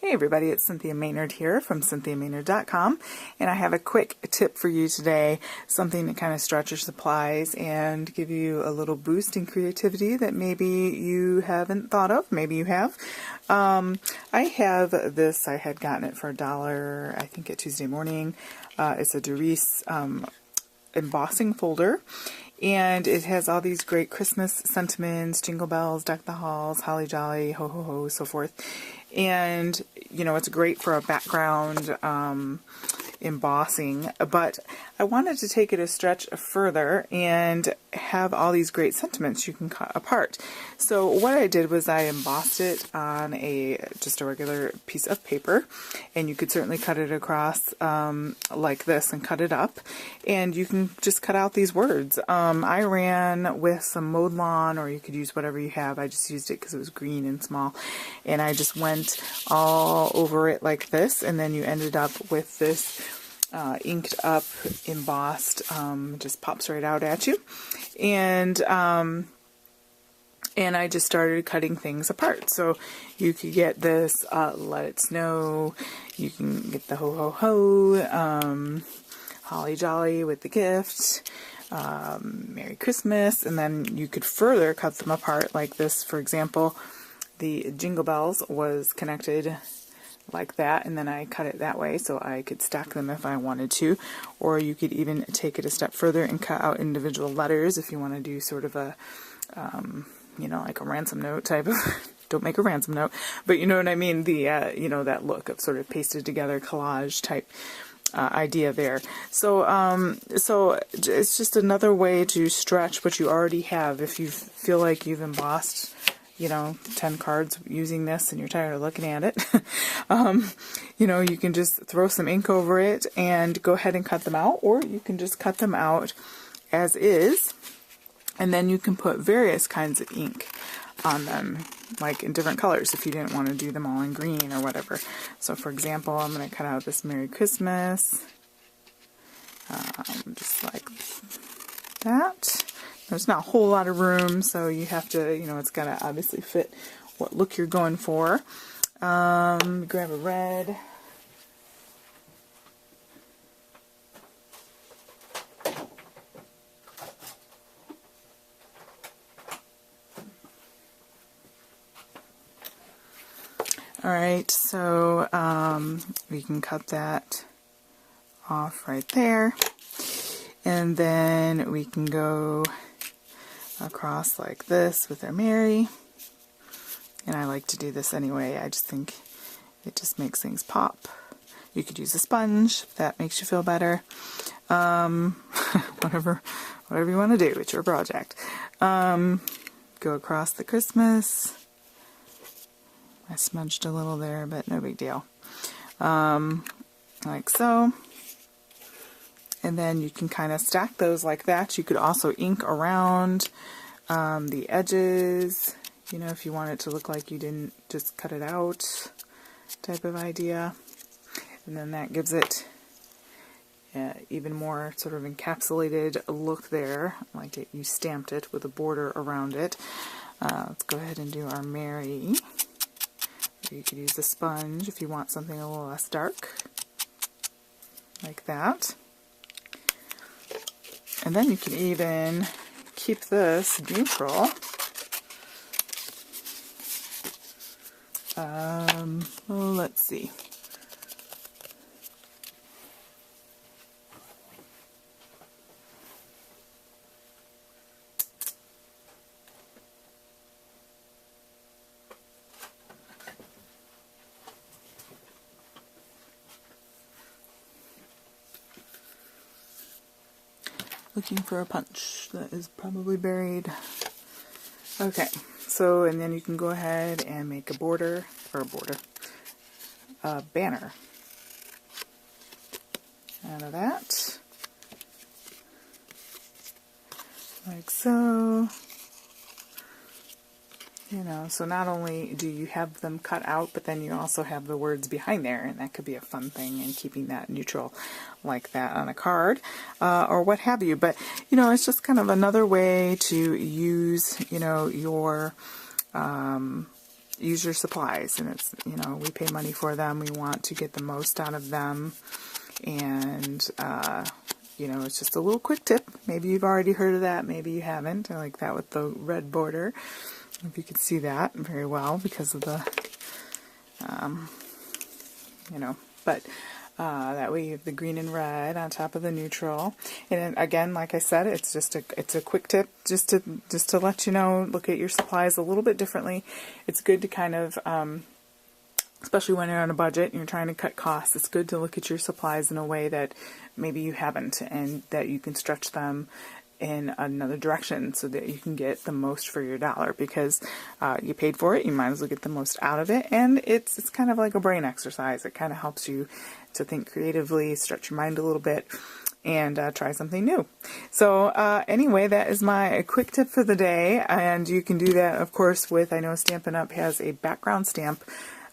Hey everybody, it's Cynthia Maynard here from CynthiaMaynard.com, and I have a quick tip for you today, something to kind of stretch your supplies and give you a little boost in creativity that maybe you haven't thought of, maybe you have. I have this, I had gotten it for $1, I think at Tuesday morning. It's a Doris embossing folder. And it has all these great Christmas sentiments, jingle bells, deck the halls, holly jolly, ho ho ho, so forth. And, you know, it's great for a background embossing, but I wanted to take it a stretch further and have all these great sentiments you can cut apart. So what I did was I embossed it on just a regular piece of paper, and you could certainly cut it across like this and cut it up, and you can just cut out these words. I ran with some mowed lawn, or you could use whatever you have. I just used it because it was green and small, and I just went all over it like this, and then you ended up with this inked up, embossed, just pops right out at you. And I just started cutting things apart. So you could get this Let It Snow, you can get the ho ho ho, holly jolly with the gift, Merry Christmas, and then you could further cut them apart like this. For example, the jingle bells was connected like that, and then I cut it that way so I could stack them if I wanted to. Or you could even take it a step further and cut out individual letters if you want to do sort of a you know, like a ransom note type of don't make a ransom note, but you know what I mean, the you know, that look of sort of pasted together collage type idea there. So so it's just another way to stretch what you already have. If you feel like you've embossed, you know, 10 cards using this and you're tired of looking at it, you know, you can just throw some ink over it and go ahead and cut them out, or you can just cut them out as is, and then you can put various kinds of ink on them, like in different colors if you didn't want to do them all in green or whatever. So for example, I'm going to cut out this Merry Christmas, just like that. There's not a whole lot of room, so you have to, you know, it's got to obviously fit what look you're going for. Grab a red. Alright, so we can cut that off right there. And then we can go across like this with our Mary. And I like to do this anyway. I just think it just makes things pop. You could use a sponge if that makes you feel better. Whatever you want to do, it's your project. Go across the Christmas. I smudged a little there, but no big deal. Like so. And then you can kind of stack those like that. You could also ink around the edges, you know, if you want it to look like you didn't just cut it out type of idea. And then that gives it even more sort of encapsulated look there, like you stamped it with a border around it. Let's go ahead and do our Mary. Or you could use a sponge if you want something a little less dark, like that. And then you can even keep this neutral. Well, let's see. Looking for a punch that is probably buried. Okay, so and then you can go ahead and make a border, or a banner out of that, like so. You know, so not only do you have them cut out, but then you also have the words behind there, and that could be a fun thing, and keeping that neutral like that on a card, or what have you. But, you know, it's just kind of another way to use, you know, your use your supplies, and it's, you know, we pay money for them. We want to get the most out of them, and you know, it's just a little quick tip. Maybe you've already heard of that, maybe you haven't. I like that with the red border. If you can see that very well because of the, you know, but that way you have the green and red on top of the neutral. And then, again, like I said, it's a quick tip just to let you know, look at your supplies a little bit differently. It's good to kind of, especially when you're on a budget and you're trying to cut costs, it's good to look at your supplies in a way that maybe you haven't, and that you can stretch them in another direction so that you can get the most for your dollar, because you paid for it, you might as well get the most out of it. And it's kind of like a brain exercise. It kind of helps you to think creatively, stretch your mind a little bit, and try something new. So anyway, that is my quick tip for the day, and you can do that, of course, with, I know Stampin' Up! Has a background stamp.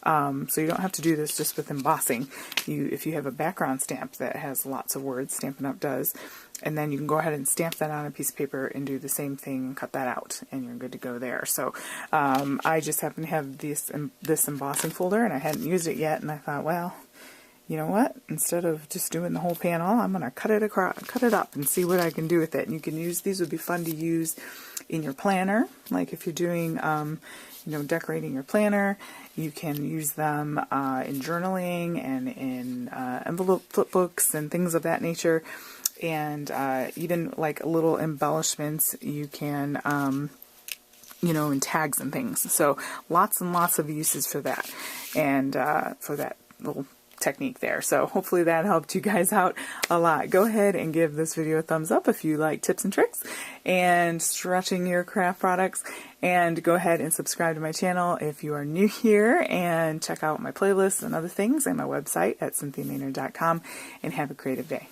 So you don't have to do this just with embossing. If you have a background stamp that has lots of words, Stampin' Up! Does, and then you can go ahead and stamp that on a piece of paper and do the same thing and cut that out, and you're good to go there. So I just happen to have this embossing folder, and I hadn't used it yet, and I thought, well, you know what? Instead of just doing the whole panel, I'm going to cut it up and see what I can do with it. And you can use these, would be fun to use in your planner, like if you're doing you know, decorating your planner. You can use them in journaling and in envelope flip books and things of that nature. And even like little embellishments you can, you know, in tags and things. So lots and lots of uses for that, and for that little technique there. So hopefully that helped you guys out a lot. Go ahead and give this video a thumbs up if you like tips and tricks and stretching your craft products, and go ahead and subscribe to my channel if you are new here, and check out my playlists and other things and my website at CynthiaMaynard.com, and have a creative day.